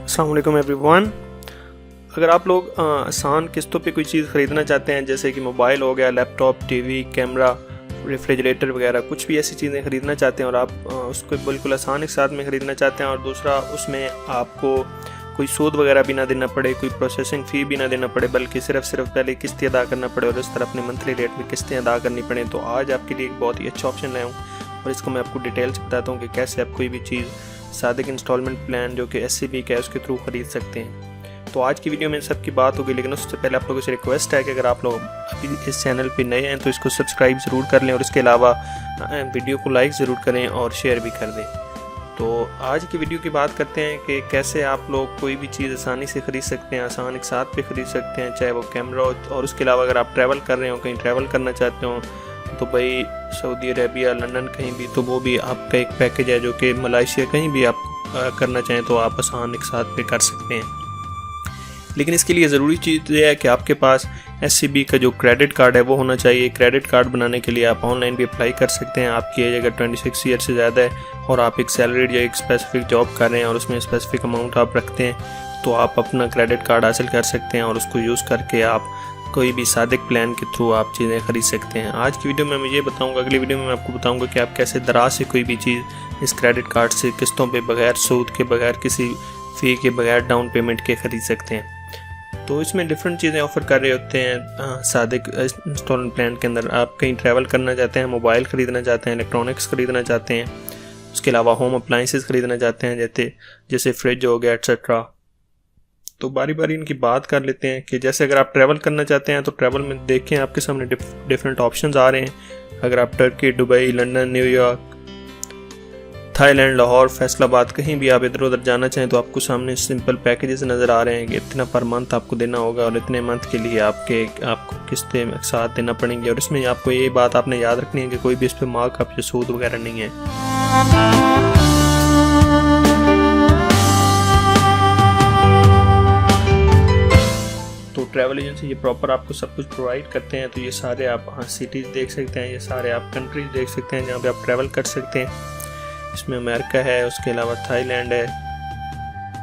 अस्सलाम वालेकुम एवरीवन। अगर आप लोग आसान किस्तों पे कोई चीज़ ख़रीदना चाहते हैं, जैसे कि मोबाइल हो गया, लैपटॉप, टीवी, कैमरा, रेफ्रिजरेटर वगैरह, कुछ भी ऐसी चीज़ें ख़रीदना चाहते हैं और आप उसको बिल्कुल आसान एक साथ में ख़रीदना चाहते हैं और दूसरा उसमें आपको कोई सूद वगैरह भी ना देना पड़े, कोई प्रोसेसिंग फ़ी भी ना देना पड़े, बल्कि सिर्फ पहले किस्तें अदा करना पड़े और इस तरह अपने मंथली रेट में किस्तें अदा करनी पड़े, तो आज आपके लिए एक बहुत ही अच्छा ऑप्शन लाया हूँ और इसको मैं आपको डिटेल से बताता हूँ कि कैसे आप कोई भी चीज़ सादिक इंस्टॉलमेंट प्लान जो कि SCB का है उसके थ्रू ख़रीद सकते हैं। तो आज की वीडियो में सबकी बात होगी, लेकिन उससे पहले आप लोगों से रिक्वेस्ट है कि अगर आप लोग अभी इस चैनल पे नए हैं तो इसको सब्सक्राइब ज़रूर कर लें और इसके अलावा वीडियो को लाइक ज़रूर करें और शेयर भी कर दें। तो आज की वीडियो की बात करते हैं कि कैसे आप लोग कोई भी चीज़ आसानी से ख़रीद सकते हैं, आसान एक साथ पे ख़रीद सकते हैं, चाहे वो कैमरा हो और उसके अलावा अगर आप ट्रैवल कर रहे हो, कहीं ट्रैवल करना चाहते हो दुबई, सऊदी अरेबिया, लंदन कहीं भी, तो वो भी आपका एक पैकेज है जो कि मलेशिया कहीं भी आप करना चाहें तो आप आसान एक साथ पे कर सकते हैं। लेकिन इसके लिए ज़रूरी चीज़ ये है कि आपके पास SCB का जो क्रेडिट कार्ड है वो होना चाहिए। क्रेडिट कार्ड बनाने के लिए आप ऑनलाइन भी अप्लाई कर सकते हैं। आपकी एज अगर 26 ईयर से ज़्यादा है और आप एक सैलरीड या एक स्पेसिफिक जॉब कर रहे हैं और उसमें स्पेसिफिक अमाउंट आप रखते हैं तो आप अपना क्रेडिट कार्ड हासिल कर सकते हैं और उसको यूज़ करके आप कोई भी सादिक प्लान के थ्रू आप चीज़ें खरीद सकते हैं। आज की वीडियो में मैं ये बताऊंगा, अगली वीडियो में मैं आपको बताऊंगा कि आप कैसे दराज से कोई भी चीज़ इस क्रेडिट कार्ड से किस्तों पे बगैर सूद के, बगैर किसी फ़ी के, बगैर डाउन पेमेंट के ख़रीद सकते हैं। तो इसमें डिफरेंट चीज़ें ऑफ़र कर रहे होते हैं सादिक इंस्टॉलमेंट प्लान के अंदर। आप कहीं ट्रैवल करना चाहते हैं, मोबाइल ख़रीदना चाहते हैं, इलेक्ट्रॉनिक्स ख़रीदना चाहते हैं, उसके अलावा होम अप्लाइंसेस ख़रीदना चाहते हैं जैसे फ्रिज हो गया एट्सेट्रा। तो बारी बारी इनकी बात कर लेते हैं कि जैसे अगर आप ट्रैवल करना चाहते हैं तो ट्रैवल में देखें आपके सामने डिफरेंट ऑप्शंस आ रहे हैं। अगर आप Turkey, Dubai, London, New York, Thailand, Lahore, Faisalabad कहीं भी आप इधर उधर जाना चाहें तो आपको सामने सिंपल पैकेजेस नज़र आ रहे हैं कि इतना पर मंथ आपको देना होगा और इतने मंथ के लिए आपको किस्तें साथ देना पड़ेंगी। और इसमें आपको ये बात आपने याद रखनी है कि कोई भी इस पर मार्कअप या सूद वगैरह नहीं है। ट्रैवल एजेंसी ये प्रॉपर आपको सब कुछ प्रोवाइड करते हैं। तो ये सारे आप सिटीज़ देख सकते हैं, ये सारे आप कंट्रीज देख सकते हैं जहाँ पे आप ट्रैवल कर सकते हैं। इसमें अमेरिका है, उसके अलावा थाईलैंड है,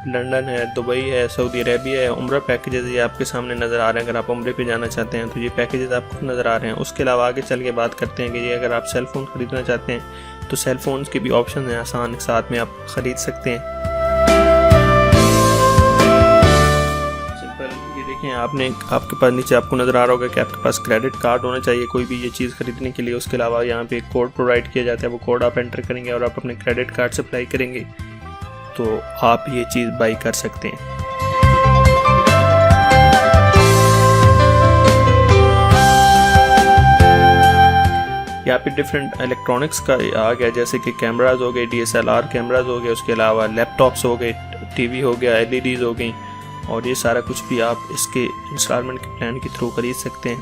लंदन है, दुबई है, सऊदी अरेबिया है। उम्रा पैकेजेस ये आपके सामने नज़र आ रहे हैं। अगर आप उम्रे पे जाना चाहते हैं तो ये पैकेजेस आपको नज़र आ रहे हैं। उसके अलावा आगे चल के बात करते हैं कि ये अगर आप सेल फ़ोन ख़रीदना चाहते हैं तो सेल फ़ोन्स के भी ऑप्शन हैं, आसान एक साथ में आप ख़रीद सकते हैं। आपके पास नीचे आपको नज़र आ रहा होगा कि आपके पास क्रेडिट कार्ड होना चाहिए कोई भी ये चीज़ खरीदने के लिए। उसके अलावा यहाँ पे एक कोड प्रोवाइड किया जाता है, वो कोड आप एंटर करेंगे और आप अपने क्रेडिट कार्ड से अप्लाई करेंगे तो आप ये चीज़ बाई कर सकते हैं। यहाँ पे डिफरेंट इलेक्ट्रॉनिक्स का आ गया, जैसे कि कैमराज हो गए, DSLR कैमराज हो गए, उसके अलावा लैपटॉप्स हो गए, TV हो गया, LEDs हो गई, और ये सारा कुछ भी आप इसके इंस्टॉलमेंट के प्लान के थ्रू खरीद सकते हैं।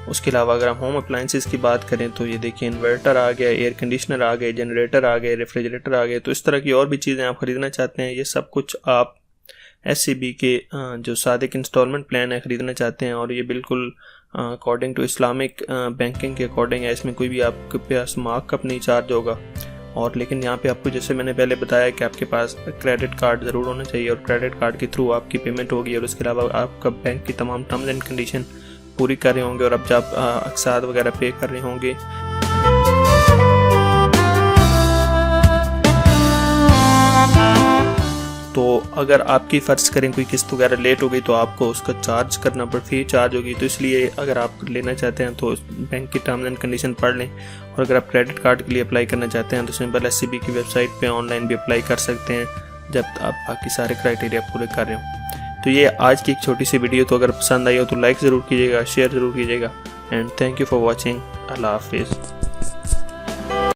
उसके अलावा अगर हम होम अप्लाइंसेस की बात करें तो ये देखिए इन्वर्टर आ गया, एयर कंडीशनर आ गए, जनरेटर आ गए, रेफ्रिजरेटर आ गए। तो इस तरह की और भी चीज़ें आप ख़रीदना चाहते हैं, ये सब कुछ आप SCB के जो सादिक इंस्टॉलमेंट प्लान है ख़रीदना चाहते हैं। और ये बिल्कुल अकॉर्डिंग टू इस्लामिक बैंकिंग के अकॉर्डिंग है। इसमें कोई भी आपके पास मार्कअप नहीं चार्ज होगा। और लेकिन यहाँ पे आपको जैसे मैंने पहले बताया कि आपके पास क्रेडिट कार्ड ज़रूर होना चाहिए और क्रेडिट कार्ड के थ्रू आपकी पेमेंट होगी और उसके अलावा आपका बैंक की तमाम टर्म्स एंड कंडीशन पूरी कर रहे होंगे और अब जब अक्साद वगैरह पे कर रहे होंगे। तो अगर आपकी फ़र्ज़ करें कोई किस्त वगैरह लेट हो गई तो आपको उसका चार्ज करना पड़, फ़ी चार्ज होगी। तो इसलिए अगर आप लेना चाहते हैं तो बैंक की टर्म्स एंड कंडीशन पढ़ लें। और अगर आप क्रेडिट कार्ड के लिए अप्लाई करना चाहते हैं तो सिंपल SCB की वेबसाइट पे ऑनलाइन भी अप्लाई कर सकते हैं जब आप बाकी सारे क्राइटेरिया पूरे कर रहे हो। तो ये आज की एक छोटी सी वीडियो, तो अगर पसंद आई हो तो लाइक ज़रूर कीजिएगा, शेयर ज़रूर कीजिएगा। And thank you for watching. अल्लाह हाफिज़।